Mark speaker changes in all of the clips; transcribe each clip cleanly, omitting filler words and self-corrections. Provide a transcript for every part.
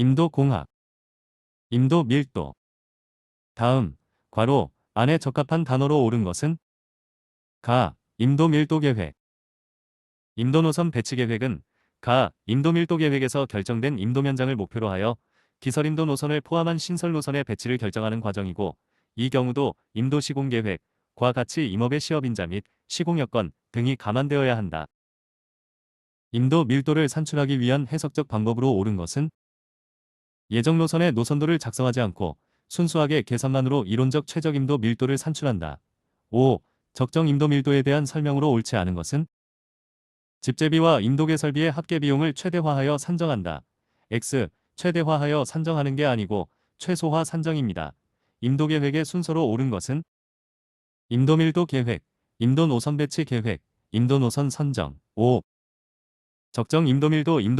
Speaker 1: 임도 공학, 임도 밀도. 다음, 괄호 안에 적합한 단어로 옳은 것은 가, 임도 밀도 계획. 임도 노선 배치 계획은 가, 임도 밀도 계획에서 결정된 임도 면장을 목표로 하여 기설임도 노선을 포함한 신설 노선의 배치를 결정하는 과정이고, 이 경우도 임도 시공 계획과 같이 임업의 시업인자 및 시공 여건 등이 감안되어야 한다. 임도 밀도를 산출하기 위한 해석적 방법으로 옳은 것은 예정 노선의 노선도를 작성하지 않고 순수하게 계산만으로 이론적 최적 임도 밀도를 산출한다. 5. 적정 임도 밀도에 대한 설명으로 옳지 않은 것은 집재비와 임도 개설비의 합계 비용을 최대화하여 산정한다. X. 최대화하여 산정하는 게 아니고 최소화 산정입니다. 임도 계획의 순서로 옳은 것은 임도 밀도 계획, 임도 노선 배치 계획, 임도 노선 선정. 5. 적정 임도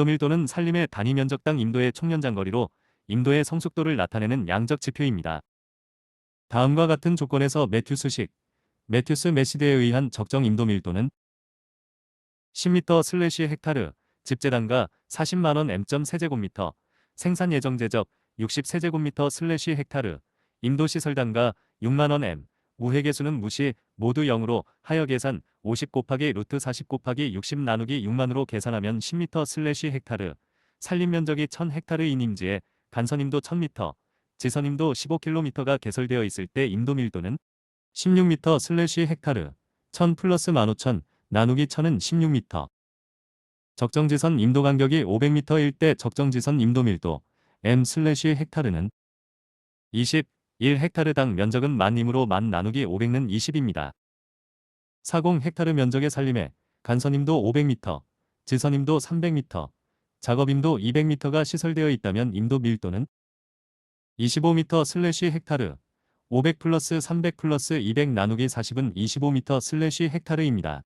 Speaker 1: 밀도는 산림의 단위 면적당 임도의 총연장거리로 임도의 성숙도를 나타내는 양적 지표입니다. 다음과 같은 조건에서 매튜스 메시드에 의한 적정 임도 밀도는 10m/헥타르, 집재단가 40만원 m.세제곱미터, 생산 예정 제적 60세제곱미터/헥타르, 임도시설단가 6만원 m, 우회계수는 무시, 모두 0으로 하여 계산 50 곱하기 루트 40 곱하기 60 나누기 6만으로 계산하면 10m/헥타르, 산림면적이 1000헥타르인 임지에 간선임도 1000m, 지선임도 15km가 개설되어 있을 때 임도밀도는 16m/헥타르, 1000 플러스 15,000 나누기 1000은 16m. 적정지선 임도 간격이 500m일 때 적정지선 임도밀도 m/헥타르는 21헥타르당 면적은 만임으로 만 나누기 500는 20입니다. 40헥타르 면적의 산림에 간선임도 500m, 지선임도 300m, 작업임도 200m가 시설되어 있다면 임도 밀도는 25m/헥타르, 500 플러스 300 플러스 200 나누기 40은 25m/헥타르입니다.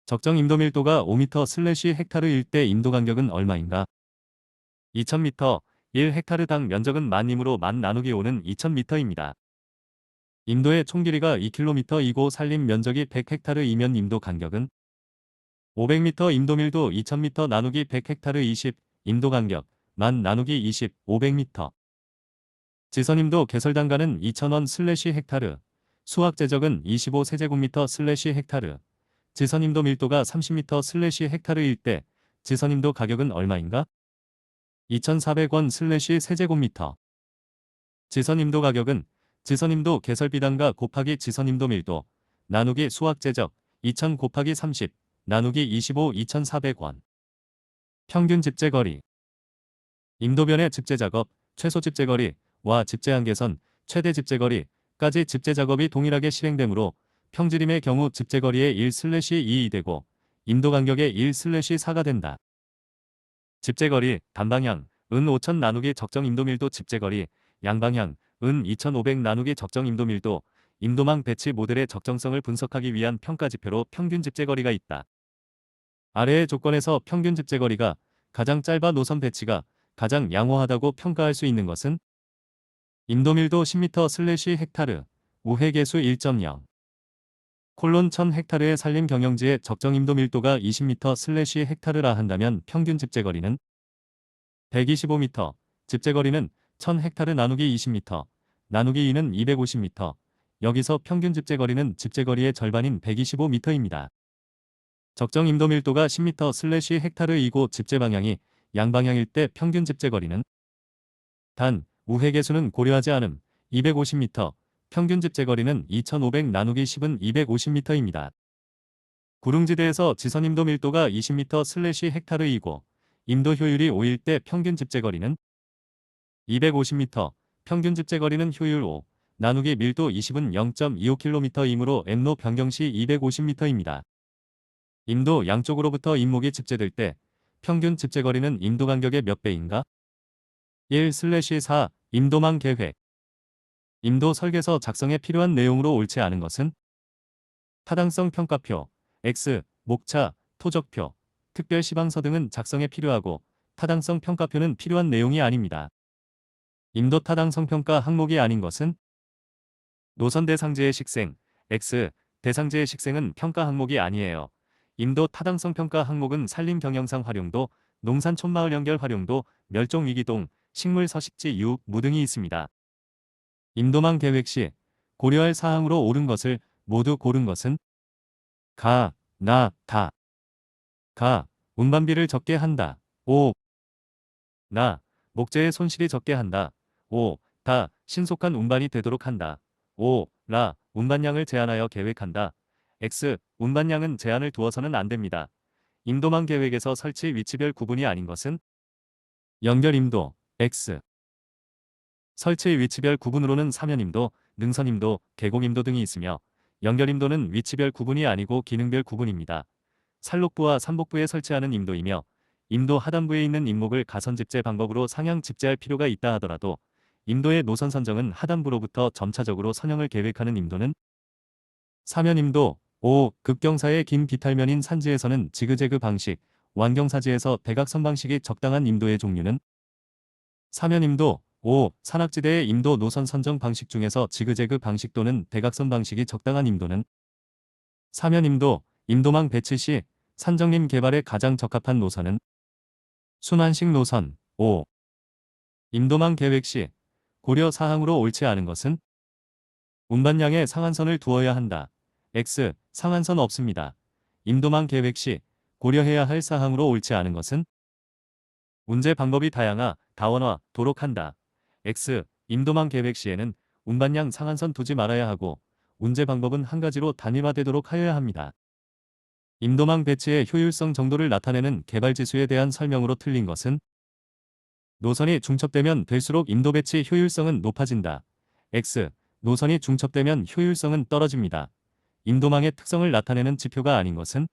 Speaker 1: 적정 임도 밀도가 5m/헥타르일 때 임도 간격은 얼마인가? 2000m, 1헥타르당 면적은 만임으로 만 나누기 5는 2000m입니다. 임도의 총 길이가 2km이고 산림 면적이 100헥타르이면 임도 간격은 500m 임도밀도 2000m 나누기 100헥타르 20, 임도 간격 만 나누기 20, 500m. 지선임도 개설단가는 2000원/헥타르, 수확제적은 25세제곱미터/헥타르, 지선임도 밀도가 30m/헥타르일 때 지선임도 가격은 얼마인가? 2400원/세제곱미터. 지선임도 가격은 지선임도 개설비단가 곱하기 지선임도 밀도 나누기 수확제적 2000 곱하기 30 나누기 25 2400원. 평균 집재거리. 임도변의 집재작업, 최소 집재거리와 집재한계선, 최대 집재거리까지 집재작업이 동일하게 실행되므로 평지림의 경우 집재거리의 1/2이 되고 임도 간격의 1/4가 된다. 집재거리, 단방향, 은 5000 나누기 적정 임도밀도 집재거리, 양방향, 은 2500 나누기 적정 임도밀도, 임도망 배치 모델의 적정성을 분석하기 위한 평가지표로 평균 집재거리가 있다. 아래의 조건에서 평균 집재거리가 가장 짧아 노선 배치가 가장 양호하다고 평가할 수 있는 것은 임도밀도 10m/헥타르, 우회계수 1.0. 콜론 1000헥타르의 산림 경영지의 적정 임도 밀도가 20m/헥타르라 한다면 평균 집재거리는 125m, 집재거리는 1000헥타르 나누기 20m, 나누기 2는 250m. 여기서 평균 집재거리는 집재거리의 절반인 125m입니다. 적정 임도 밀도가 10m/헥타르이고 집재 방향이 양방향일 때 평균 집재거리는 단, 우회계수는 고려하지 않음 250m, 평균 집재거리는 2500 나누기 10은 250m입니다. 구릉지대에서 지선 임도 밀도가 20m/헥타르이고 임도 효율이 5일 때 평균 집재거리는 250m, 평균 집재거리는 효율 5, 나누기 밀도 20은 0.25km이므로 M로 변경 시 250m입니다. 임도 양쪽으로부터 임목이 집재될 때 평균 집재거리는 임도 간격의 몇 배인가? 1/4 임도망 계획. 임도 설계서 작성에 필요한 내용으로 옳지 않은 것은 타당성 평가표, X, 목차, 토적표, 특별시방서 등은 작성에 필요하고 타당성 평가표는 필요한 내용이 아닙니다. 임도 타당성 평가 항목이 아닌 것은 노선 대상지의 식생, X, 대상지의 식생은 평가 항목이 아니에요. 임도 타당성 평가 항목은 산림 경영상 활용도, 농산 촌마을 연결 활용도, 멸종 위기동, 식물 서식지 유혹, 무 등이 있습니다. 임도망 계획 시 고려할 사항으로 옳은 것을 모두 고른 것은 가, 나, 다. 가, 운반비를 적게 한다. 오. 나, 목재의 손실이 적게 한다. 오. 다, 신속한 운반이 되도록 한다. 오. 라, 운반량을 제한하여 계획한다. X, 운반량은 제한을 두어서는 안 됩니다. 임도망 계획에서 설치 위치별 구분이 아닌 것은 연결임도, X. 설치 위치별 구분으로는 사면임도, 능선임도, 계곡임도 등이 있으며 연결임도는 위치별 구분이 아니고 기능별 구분입니다. 산록부와 산복부에 설치하는 임도이며 임도 하단부에 있는 임목을 가선 집재 방법으로 상향 집재할 필요가 있다 하더라도 임도의 노선 선정은 하단부로부터 점차적으로 선형을 계획하는 임도는 사면임도. 5. 급경사의 긴 비탈면인 산지에서는 지그재그 방식, 완경사지에서 대각선 방식이 적당한 임도의 종류는 사면임도. 5. 산악지대의 임도 노선 선정 방식 중에서 지그재그 방식 또는 대각선 방식이 적당한 임도는 사면임도. 임도망 배치 시 산정림 개발에 가장 적합한 노선은 순환식 노선. 5. 임도망 계획 시 고려 사항으로 옳지 않은 것은 운반량에 상한선을 두어야 한다. X. 상한선 없습니다. 임도망 계획 시 고려해야 할 사항으로 옳지 않은 것은 운제 방법이 다양하, 다원화도록 한다. X. 임도망 계획 시에는 운반량 상한선 두지 말아야 하고 운제 방법은 한 가지로 단일화되도록 하여야 합니다. 임도망 배치의 효율성 정도를 나타내는 개발지수에 대한 설명으로 틀린 것은 노선이 중첩되면 될수록 임도 배치 효율성은 높아진다. X. 노선이 중첩되면 효율성은 떨어집니다. 임도망의 특성을 나타내는 지표가 아닌 것은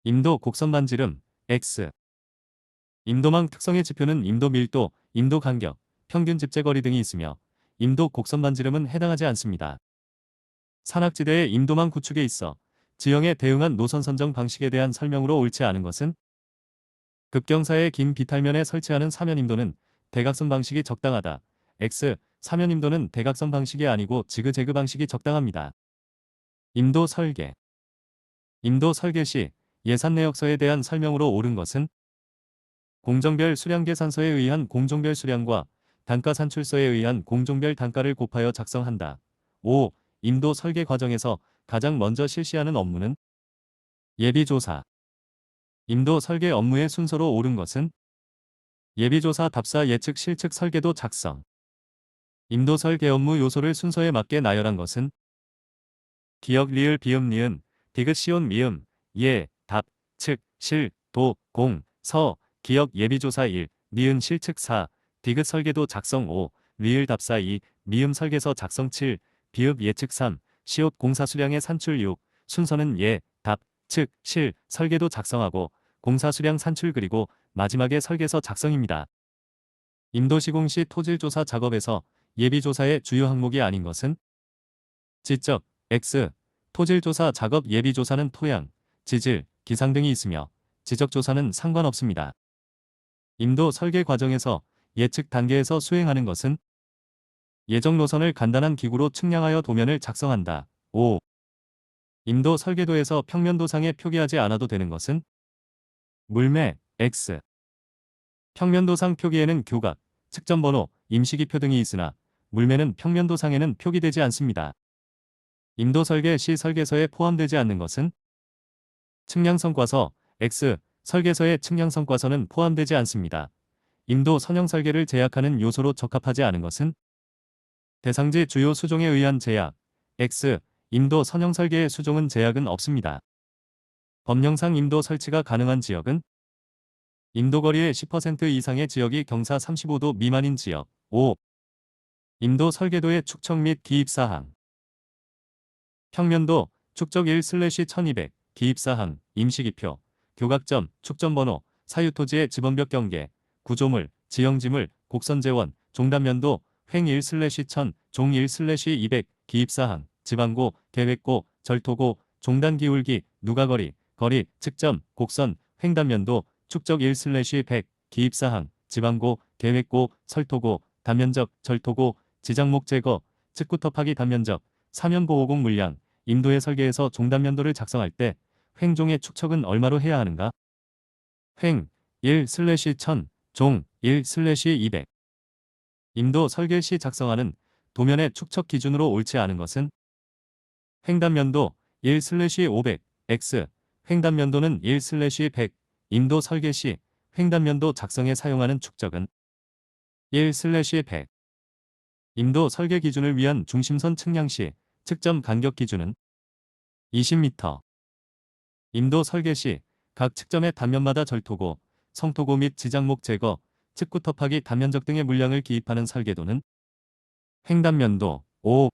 Speaker 1: 임도 곡선 반지름, X. 임도망 특성의 지표는 임도 밀도, 임도 간격, 평균 집재거리 등이 있으며 임도 곡선 반지름은 해당하지 않습니다. 산악지대의 임도망 구축에 있어 지형에 대응한 노선 선정 방식에 대한 설명으로 옳지 않은 것은 급경사의 긴 비탈면에 설치하는 사면임도는 대각선 방식이 적당하다. X. 사면임도는 대각선 방식이 아니고 지그재그 방식이 적당합니다. 임도 설계. 임도 설계 시 예산 내역서에 대한 설명으로 옳은 것은 공정별 수량 계산서에 의한 공정별 수량과 단가 산출서에 의한 공정별 단가를 곱하여 작성한다. 5. 임도 설계 과정에서 가장 먼저 실시하는 업무는 예비조사. 임도 설계 업무의 순서로 옳은 것은 예비조사 답사 예측 실측 설계도 작성. 임도 설계 업무 요소를 순서에 맞게 나열한 것은 기역 리을 비음 니은 디귿 시온 미음 예, 답, 측, 실, 도, 공, 서, 기역 예비조사 1, 니은 실측 4, 디귿 설계도 작성 5, 리을 답사 2, 미음 설계서 작성 7, 비읍 예측 3, 시옷 공사 수량의 산출 6, 순서는 예, 답, 측, 실, 설계도 작성하고 공사 수량 산출 그리고 마지막에 설계서 작성입니다. 임도 시공 시 토질조사 작업에서 예비조사의 주요 항목이 아닌 것은 지적, X. 토질조사 작업 예비조사는 토양, 지질, 기상 등이 있으며 지적조사는 상관없습니다. 임도 설계 과정에서 예측 단계에서 수행하는 것은 예정 노선을 간단한 기구로 측량하여 도면을 작성한다. 5. 임도 설계도에서 평면도상에 표기하지 않아도 되는 것은 물매, X. 평면도상 표기에는 교각, 측정번호, 임시기표 등이 있으나 물매는 평면도상에는 표기되지 않습니다. 임도 설계 시 설계서에 포함되지 않는 것은 측량성과서, X. 설계서에 측량성과서는 포함되지 않습니다. 임도 선형 설계를 제약하는 요소로 적합하지 않은 것은 대상지 주요 수종에 의한 제약, X. 임도 선형 설계의 수종은 제약은 없습니다. 법령상 임도 설치가 가능한 지역은 임도거리의 10% 이상의 지역이 경사 35도 미만인 지역. 5. 임도 설계도의 축척 및 기입사항. 평면도, 축적 1/1200, 기입사항, 임시기표, 교각점, 축전번호, 사유토지의 지번벽 경계, 구조물, 지형지물, 곡선재원, 종단면도, 횡 1/1000, 종 1/200, 기입사항, 지방고, 계획고, 절토고, 종단기울기, 누가거리, 거리, 측점, 곡선, 횡단면도, 축적 1/100, 기입사항, 지방고, 계획고, 설토고, 단면적, 절토고, 지장목 제거, 측구터 파기 단면적, 사면보호공 물량, 임도의 설계에서 종단면도를 작성할 때 횡종의 축척은 얼마로 해야 하는가? 횡, 1/1000, 종 1/200. 임도 설계 시 작성하는 도면의 축척 기준으로 옳지 않은 것은 횡단면도 1/500, x. 횡단면도는 1/100. 임도 설계 시 횡단면도 작성에 사용하는 축적은 1/100. 임도 설계 기준을 위한 중심선 측량 시 측점 간격 기준은 20m. 임도 설계 시 각 측점의 단면마다 절토고, 성토고 및 지장목 제거, 측구 터파기 단면적 등의 물량을 기입하는 설계도는 횡단면도 5.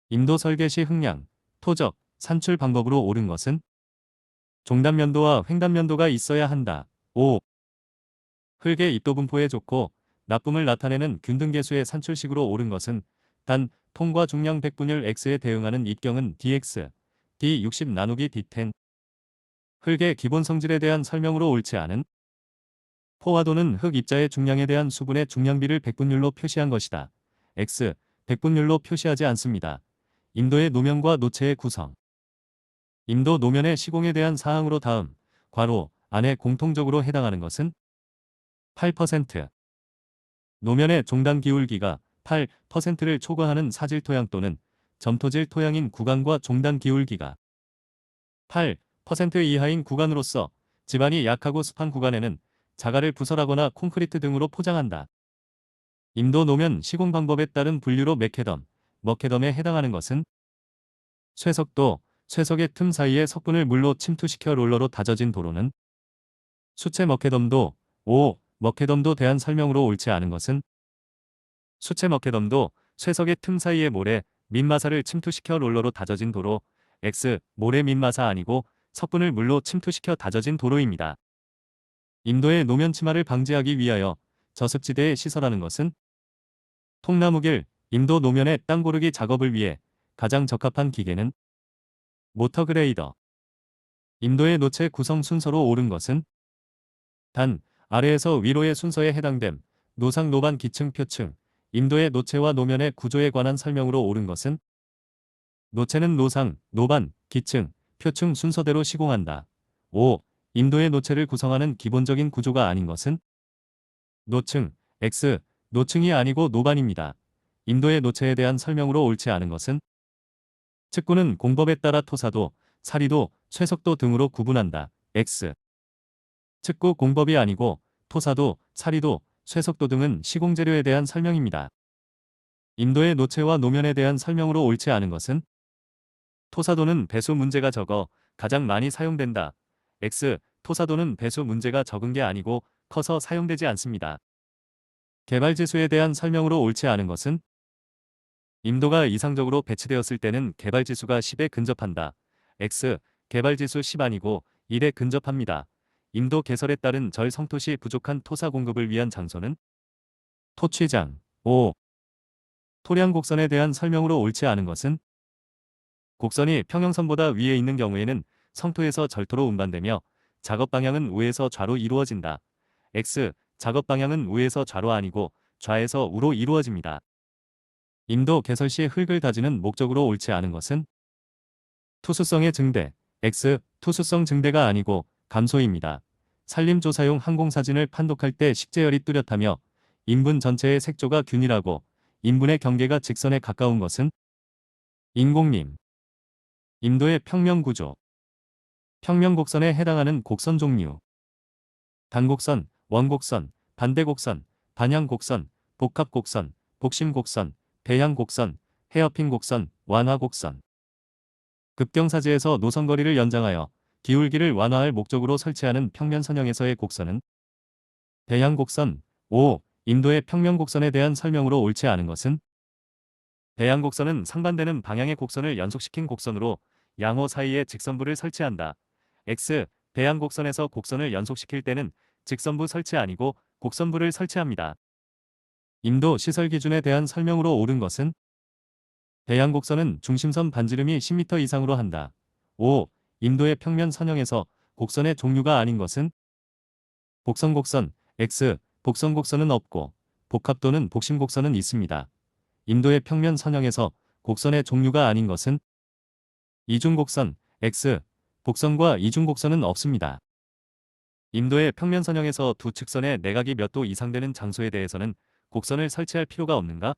Speaker 1: 임도 설계 시 흙량, 토적, 산출 방법으로 옳은 것은 종단면도와 횡단면도가 있어야 한다. 5. 흙의 입도 분포에 좋고 나쁨을 나타내는 균등계수의 산출식으로 옳은 것은 단, 통과 중량 백분율 x에 대응하는 입경은 dx, d60 나누기 d10. 흙의 기본 성질에 대한 설명으로 옳지 않은 포화도는 흙 입자의 중량에 대한 수분의 중량비를 백분율로 표시한 것이다. x, 백분율로 표시하지 않습니다. 임도의 노면과 노체의 구성. 임도 노면의 시공에 대한 사항으로 다음 괄호 안에 공통적으로 해당하는 것은 8%. 노면의 종단 기울기가 8%를 초과하는 사질 토양 또는 점토질 토양인 구간과 종단 기울기가 8% 이하인 구간으로서 지반이 약하고 습한 구간에는 자갈을 부설하거나 콘크리트 등으로 포장한다. 임도 노면 시공 방법에 따른 분류로 맥캐덤, 머캐덤에 해당하는 것은 쇠석도, 쇠석의 틈 사이에 석분을 물로 침투시켜 롤러로 다져진 도로는 수채 머캐덤도 5. 머캐덤도 대한 설명으로 옳지 않은 것은 수채 머캐덤도 쇠석의 틈 사이에 모래, 민마사를 침투시켜 롤러로 다져진 도로 X. 모래 민마사 아니고 석분을 물로 침투시켜 다져진 도로입니다. 임도의 노면 침하를 방지하기 위하여 저습지대에 시설하는 것은 통나무길. 임도 노면의 땅 고르기 작업을 위해 가장 적합한 기계는 모터그레이더. 임도의 노체 구성 순서로 옳은 것은 단, 아래에서 위로의 순서에 해당됨 노상 노반 기층 표층. 임도의 노체와 노면의 구조에 관한 설명으로 옳은 것은 노체는 노상, 노반, 기층, 표층 순서대로 시공한다. 5. 임도의 노체를 구성하는 기본적인 구조가 아닌 것은 노층, X. 노층이 아니고 노반입니다. 임도의 노체에 대한 설명으로 옳지 않은 것은 측구는 공법에 따라 토사도, 사리도, 쇠석도 등으로 구분한다. X. 측구 공법이 아니고 토사도, 사리도, 쇠석도 등은 시공재료에 대한 설명입니다. 임도의 노체와 노면에 대한 설명으로 옳지 않은 것은 토사도는 배수 문제가 적어 가장 많이 사용된다. X. 토사도는 배수 문제가 적은 게 아니고 커서 사용되지 않습니다. 개발지수에 대한 설명으로 옳지 않은 것은 임도가 이상적으로 배치되었을 때는 개발지수가 10에 근접한다. X. 개발지수 10 아니고 1에 근접합니다. 임도 개설에 따른 절 성토시 부족한 토사 공급을 위한 장소는 토취장. 5. 토량 곡선에 대한 설명으로 옳지 않은 것은 곡선이 평형선보다 위에 있는 경우에는 성토에서 절토로 운반되며 작업 방향은 우에서 좌로 이루어진다. X. 작업 방향은 우에서 좌로 아니고 좌에서 우로 이루어집니다. 임도 개설 시 흙을 다지는 목적으로 옳지 않은 것은 투수성의 증대. X. 투수성 증대가 아니고 감소입니다. 산림조사용 항공사진을 판독할 때 식재열이 뚜렷하며 인분 전체의 색조가 균일하고 인분의 경계가 직선에 가까운 것은 인공림. 임도의 평면구조. 평면곡선에 해당하는 곡선 종류. 단곡선, 원곡선, 반대곡선, 반향곡선, 복합곡선, 복심곡선, 배향곡선, 헤어핀 곡선, 완화곡선. 급경사지에서 노선거리를 연장하여 기울기를 완화할 목적으로 설치하는 평면선형에서의 곡선은 배향곡선. 5. 임도의 평면곡선에 대한 설명으로 옳지 않은 것은 배향곡선은 상반되는 방향의 곡선을 연속시킨 곡선으로 양호 사이에 직선부를 설치한다. X. 배향곡선에서 곡선을 연속시킬 때는 직선부 설치 아니고 곡선부를 설치합니다. 임도 시설 기준에 대한 설명으로 옳은 것은 배향곡선은 중심선 반지름이 10m 이상으로 한다. 5. 임도의 평면 선형에서 곡선의 종류가 아닌 것은 복선곡선. X. 복선곡선은 없고 복합 또는 복심곡선은 있습니다. 임도의 평면 선형에서 곡선의 종류가 아닌 것은 이중곡선. X. 복선과 이중곡선은 없습니다. 임도의 평면 선형에서 두 측선의 내각이 몇 도 이상 되는 장소에 대해서는 곡선을 설치할 필요가 없는가?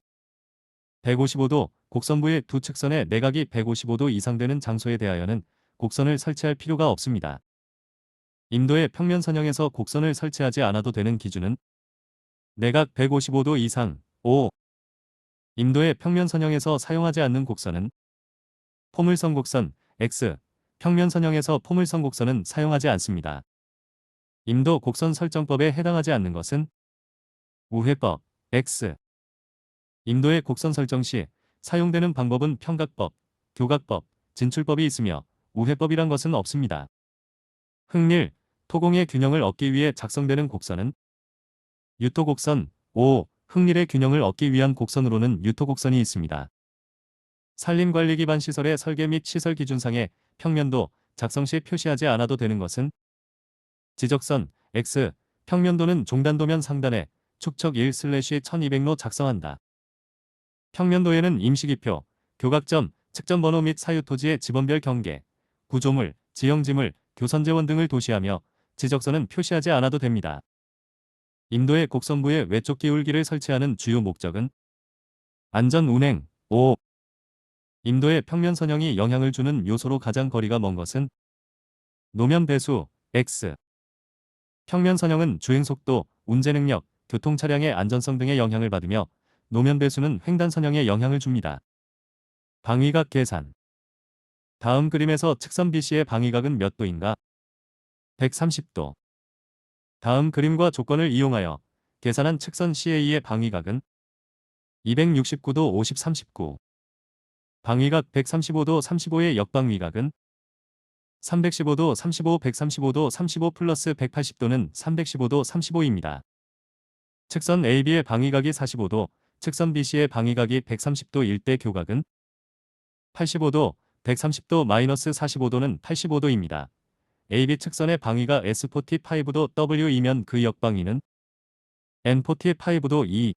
Speaker 1: 155도, 곡선부의 두 측선의 내각이 155도 이상 되는 장소에 대하여는 곡선을 설치할 필요가 없습니다. 임도의 평면 선형에서 곡선을 설치하지 않아도 되는 기준은 내각 155도 이상, 5. 임도의 평면 선형에서 사용하지 않는 곡선은 포물선 곡선, X. 평면 선형에서 포물선 곡선은 사용하지 않습니다. 임도 곡선 설정법에 해당하지 않는 것은 우회법, X. 임도의 곡선 설정 시 사용되는 방법은 평각법, 교각법, 진출법이 있으며 우회법이란 것은 없습니다. 흑릴, 토공의 균형을 얻기 위해 작성되는 곡선은 유토곡선, 5. 흑릴의 균형을 얻기 위한 곡선으로는 유토곡선이 있습니다. 산림관리기반 시설의 설계 및 시설 기준상의 평면도 작성 시 표시하지 않아도 되는 것은 지적선, X. 평면도는 종단도면 상단에 축척 1/1200로 작성한다. 평면도에는 임시기표, 교각점, 측정번호 및 사유토지의 지번별 경계, 구조물, 지형지물, 교선재원 등을 도시하며 지적선은 표시하지 않아도 됩니다. 임도의 곡선부에 외쪽 기울기를 설치하는 주요 목적은 안전 운행, 5. 임도의 평면 선형이 영향을 주는 요소로 가장 거리가 먼 것은 노면 배수, X. 평면 선형은 주행속도, 운전능력, 교통차량의 안전성 등의 영향을 받으며 노면 배수는 횡단 선형에 영향을 줍니다. 방위각 계산. 다음 그림에서 측선 BC의 방위각은 몇 도인가? 130도. 다음 그림과 조건을 이용하여 계산한 측선 CA의 방위각은 269도 50, 39. 방위각 135도 35의 역방위각은 315도 35, 135도 35 플러스 180도는 315도 35입니다. 측선 AB의 방위각이 45도, 측선 BC의 방위각이 130도일 때 교각은 85도, 130도 마이너스 45도는 85도입니다. AB 측선의 방위가 S45도 W이면 그 역방위는 N45도 2.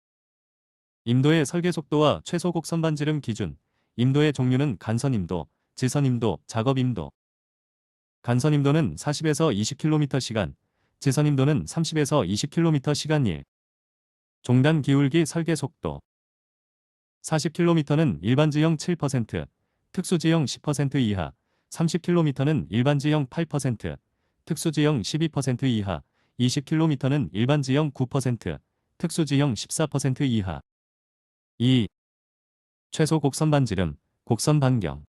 Speaker 1: 임도의 설계 속도와 최소 곡선 반지름 기준. 임도의 종류는 간선임도, 지선임도, 작업임도. 간선임도는 40에서 20km/시간, 지선임도는 30에서 20km/시간 1. 종단 기울기 설계 속도 40km는 일반지형 7%, 특수지형 10% 이하, 30km는 일반지형 8%, 특수지형 12% 이하, 20km는 일반지형 9%, 특수지형 14% 이하. 2. 최소 곡선 반지름, 곡선 반경.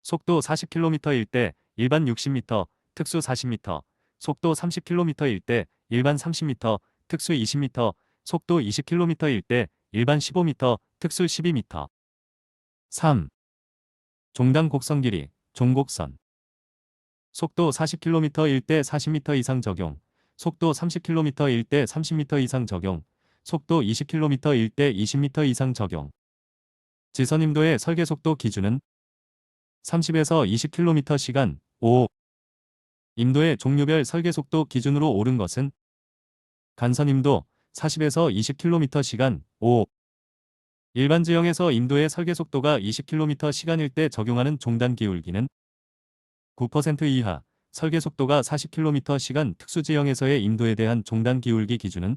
Speaker 1: 속도 40km일 때 일반 60m, 특수 40m, 속도 30km일 때 일반 30m, 특수 20m, 속도 20km일 때 일반 15m, 특수 12m. 3. 종단 곡선 길이, 종곡선. 속도 40km일 때 40m 이상 적용, 속도 30km일 때 30m 이상 적용, 속도 20km일 때 20m 이상 적용. 지선임도의 설계속도 기준은 30에서 20km/시간, 5. 임도의 종류별 설계속도 기준으로 옳은 것은 간선임도 40에서 20km/시간, 5. 일반지형에서 임도의 설계속도가 20km/시간일 때 적용하는 종단 기울기는 9% 이하, 설계속도가 40km/시간 특수지형에서의 임도에 대한 종단 기울기 기준은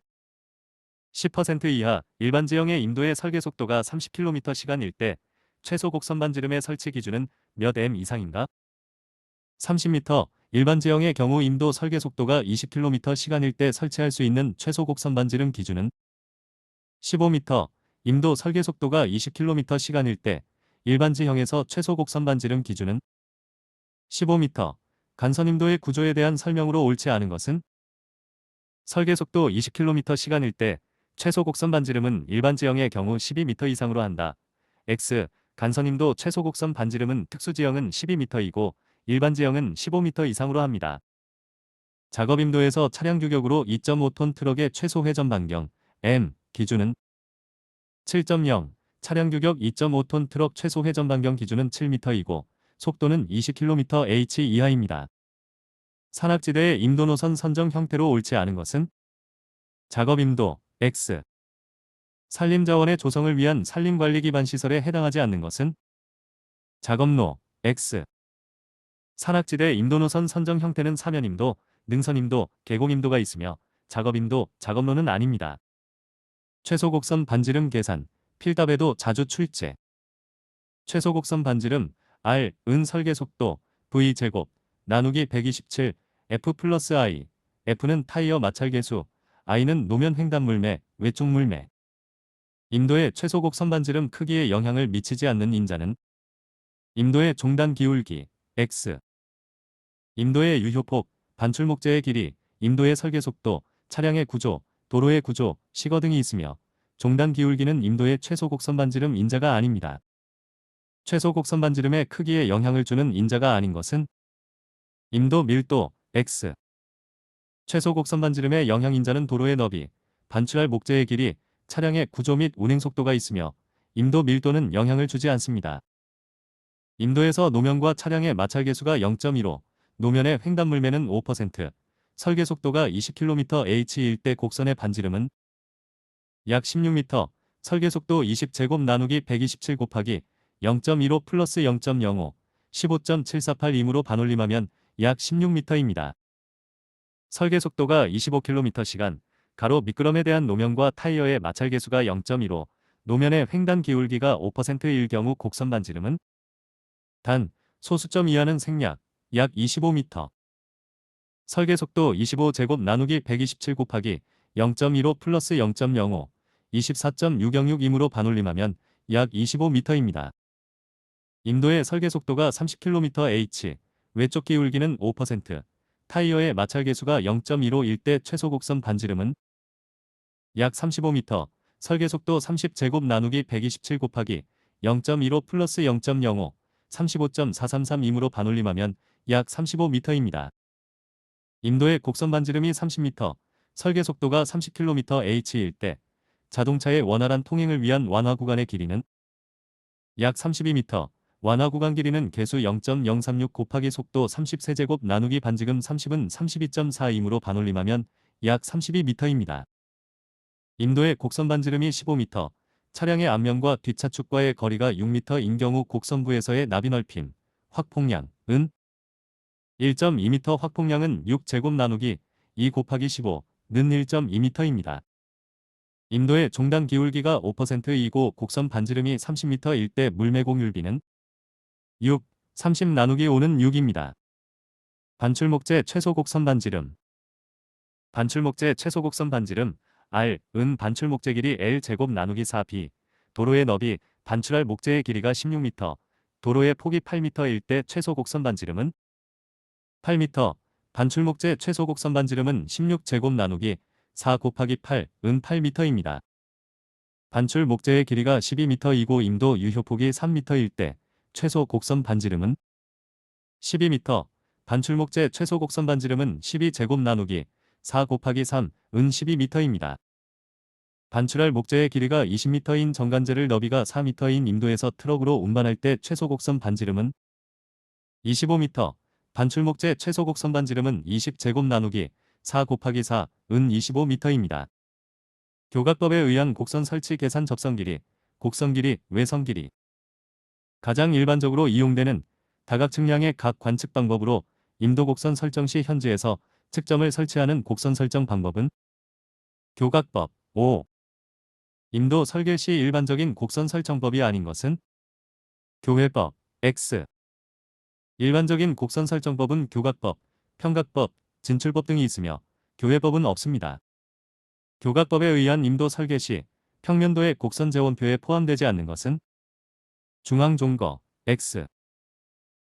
Speaker 1: 10% 이하, 일반지형의 임도의 설계속도가 30km/시간일 때 최소 곡선 반지름의 설치 기준은 몇 m 이상인가? 30m, 일반지형의 경우 임도 설계속도가 20km/시간일 때 설치할 수 있는 최소 곡선 반지름 기준은 15m, 임도 설계속도가 20km/시간일 때 일반지형에서 최소 곡선 반지름 기준은 15m. 간선임도의 구조에 대한 설명으로 옳지 않은 것은 설계속도 20km/시간일 때 최소 곡선 반지름은 일반지형의 경우 12m 이상으로 한다. X. 간선임도 최소 곡선 반지름은 특수지형은 12m이고 일반지형은 15m 이상으로 합니다. 작업임도에서 차량 규격으로 2.5톤 트럭의 최소 회전 반경 M 기준은 7.0, 차량 규격 2.5톤 트럭 최소 회전 반경 기준은 7m이고 속도는 20km/h 이하입니다. 산악지대의 임도 노선 선정 형태로 옳지 않은 것은 작업임도 X. 산림자원의 조성을 위한 산림관리 기반 시설에 해당하지 않는 것은 작업로 X. 산악지대 임도 노선 선정 형태는 사면임도, 능선임도, 계곡임도가 있으며 작업임도, 작업로는 아닙니다. 최소 곡선 반지름 계산, 필답에도 자주 출제. 최소 곡선 반지름, R, 은 설계 속도, V 제곱, 나누기 127, F 플러스 I. F는 타이어 마찰 계수, I는 노면 횡단 물매, 외쪽 물매. 임도의 최소 곡선 반지름 크기에 영향을 미치지 않는 인자는 임도의 종단 기울기, X. 임도의 유효폭, 반출 목재의 길이, 임도의 설계 속도, 차량의 구조, 도로의 구조, 시거 등이 있으며 종단 기울기는 임도의 최소 곡선 반지름 인자가 아닙니다. 최소 곡선 반지름의 크기에 영향을 주는 인자가 아닌 것은 임도 밀도, X. 최소 곡선 반지름의 영향 인자는 도로의 너비, 반출할 목재의 길이, 차량의 구조 및 운행 속도가 있으며 임도 밀도는 영향을 주지 않습니다. 임도에서 노면과 차량의 마찰 계수가 0.15, 노면의 횡단 물매는 5%, 설계 속도가 20km/h일 때 곡선의 반지름은 약 16m, 설계 속도 20제곱 나누기 127 곱하기 0.15 플러스 0.05, 15.748이므로 반올림하면 약 16m입니다. 설계 속도가 25km/시간, 가로 미끄럼에 대한 노면과 타이어의 마찰 계수가 0.15, 노면의 횡단 기울기가 5%일 경우 곡선 반지름은 단, 소수점 이하는 생략, 약 25m. 설계 속도 25제곱 나누기 127 곱하기 0.15 플러스 0.05, 24.606이므로 반올림하면 약 25m입니다. 임도의 설계 속도가 30km/h, 외쪽 기울기는 5%, 타이어의 마찰 계수가 0.15일 때 최소 곡선 반지름은 약 35m, 설계 속도 30제곱 나누기 127 곱하기 0.15 플러스 0.05, 35.433이므로 반올림하면 약 35m입니다. 임도의 곡선 반지름이 30m, 설계 속도가 30km/h일 때 자동차의 원활한 통행을 위한 완화 구간의 길이는 약 32m, 완화 구간 길이는 계수 0.036 곱하기 속도 30세제곱 나누기 반지름 30은 32.4이므로 반올림하면 약 32m입니다. 임도의 곡선 반지름이 15m, 차량의 앞면과 뒷차축과의 거리가 6m인 경우 곡선부에서의 나비 넓힘, 확폭량, 은 1.2m, 확폭량은 6제곱 나누기 2 곱하기 15, 는 1.2m입니다. 임도의 종단 기울기가 5%이고 곡선 반지름이 30m일 때 물매 공률비는 6, 30 나누기 5는 6입니다. 반출 목재 최소 곡선 반지름. 반출 목재 최소 곡선 반지름, R, 은 반출 목재 길이 L 제곱 나누기 4B, 도로의 너비, 반출할 목재의 길이가 16m, 도로의 폭이 8m일 때 최소 곡선 반지름은 8m, 반출 목재 최소 곡선 반지름은 16제곱 나누기 4 곱하기 8, 은 8m입니다. 반출 목재의 길이가 12m이고 임도 유효폭이 3m일 때 최소 곡선 반지름은 12m, 반출 목재 최소 곡선 반지름은 12제곱 나누기 4 곱하기 3, 은 12m입니다. 반출할 목재의 길이가 20m인 정관재를 너비가 4m인 임도에서 트럭으로 운반할 때 최소 곡선 반지름은 25m, 반출 목재 최소 곡선 반지름은 20제곱 나누기 4 곱하기 4, 은 25m입니다. 교각법에 의한 곡선 설치 계산 접선 길이, 곡선 길이, 외선 길이. 가장 일반적으로 이용되는 다각 측량의 각 관측 방법으로 임도 곡선 설정 시 현지에서 측점을 설치하는 곡선 설정 방법은 교각법. 5. 임도 설계 시 일반적인 곡선 설정법이 아닌 것은 교회법. X. 일반적인 곡선 설정법은 교각법, 평각법, 진출법 등이 있으며 교회법은 없습니다. 교각법에 의한 임도 설계 시 평면도의 곡선 재원표에 포함되지 않는 것은 중앙종거, X.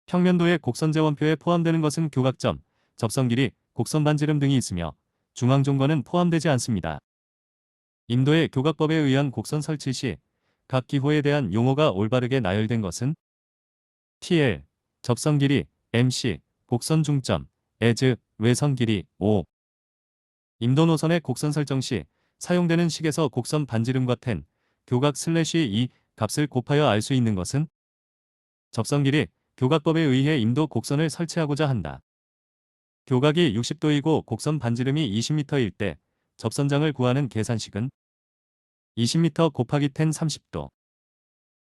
Speaker 1: 평면도의 곡선 재원표에 포함되는 것은 교각점, 접선 길이, 곡선 반지름 등이 있으며 중앙종거는 포함되지 않습니다. 임도의 교각법에 의한 곡선 설치 시 각 기호에 대한 용어가 올바르게 나열된 것은 TL, 접선 길이, MC, 곡선 중점, as, 외선 길이, O. 임도 노선의 곡선 설정 시 사용되는 식에서 곡선 반지름과 텐, 교각 /2 값을 곱하여 알 수 있는 것은 접선 길이, 교각법에 의해 임도 곡선을 설치하고자 한다. 교각이 60도이고 곡선 반지름이 20m일 때 접선장을 구하는 계산식은 20m 곱하기 텐 30도.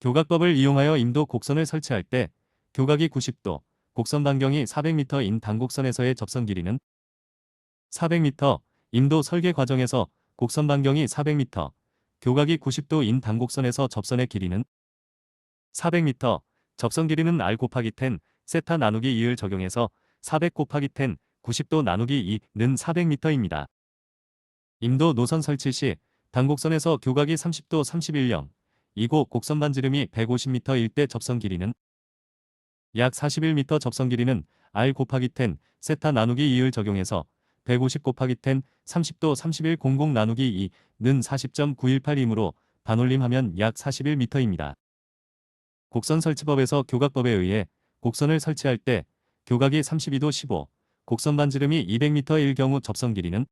Speaker 1: 교각법을 이용하여 임도 곡선을 설치할 때 교각이 90도, 곡선 반경이 400m인 단곡선에서의 접선 길이는 400m, 임도 설계 과정에서 곡선 반경이 400m, 교각이 90도인 단곡선에서 접선의 길이는 400m, 접선 길이는 r 곱하기 10, 세타 나누기 2을 적용해서 400 곱하기 10, 90도 나누기 2는 400m입니다. 임도 노선 설치 시 단곡선에서 교각이 30도 31령, 이고 곡선 반지름이 150m일 때 접선 길이는 약 41m, 접선 길이는 r 곱하기 10, 세타 나누기 2을 적용해서 150 곱하기 10, 30도 3100 나누기 2는 40.918이므로 반올림하면 약 41m입니다. 곡선 설치법에서 교각법에 의해 곡선을 설치할 때 교각이 32도 15, 곡선 반지름이 200m일 경우 접선 길이는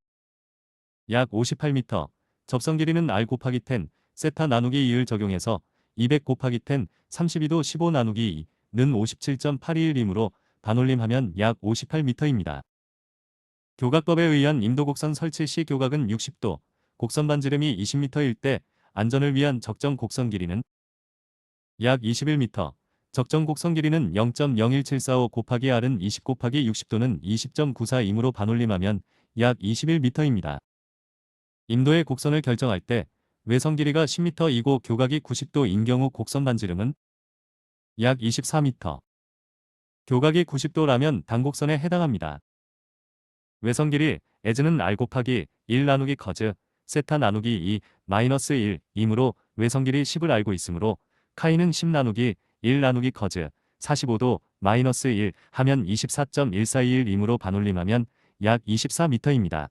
Speaker 1: 약 58m, 접선 길이는 r 곱하기 10, 세타 나누기 2을 적용해서 200 곱하기 10, 32도 15 나누기 2는 57.821이므로 반올림하면 약 58m입니다. 교각법에 의한 임도곡선 설치 시 교각은 60도, 곡선 반지름이 20m일 때 안전을 위한 적정 곡선 길이는 약 21m, 적정 곡선 길이는 0.01745 곱하기 r은 20 곱하기 60도는 20.94이므로 반올림하면 약 21m입니다. 임도의 곡선을 결정할 때 외선 길이가 10m이고 교각이 90도인 경우 곡선 반지름은 약 24m, 교각이 90도라면 단곡선에 해당합니다. 외선 길이 as는 r 곱하기 1 나누기 cos 세타 나누기 2 마이너스 1이므로 외선 길이 10을 알고 있으므로 카이는 10 나누기 1 나누기 cos 45도 마이너스 1 하면 24.1421이므로 반올림하면 약 24m입니다.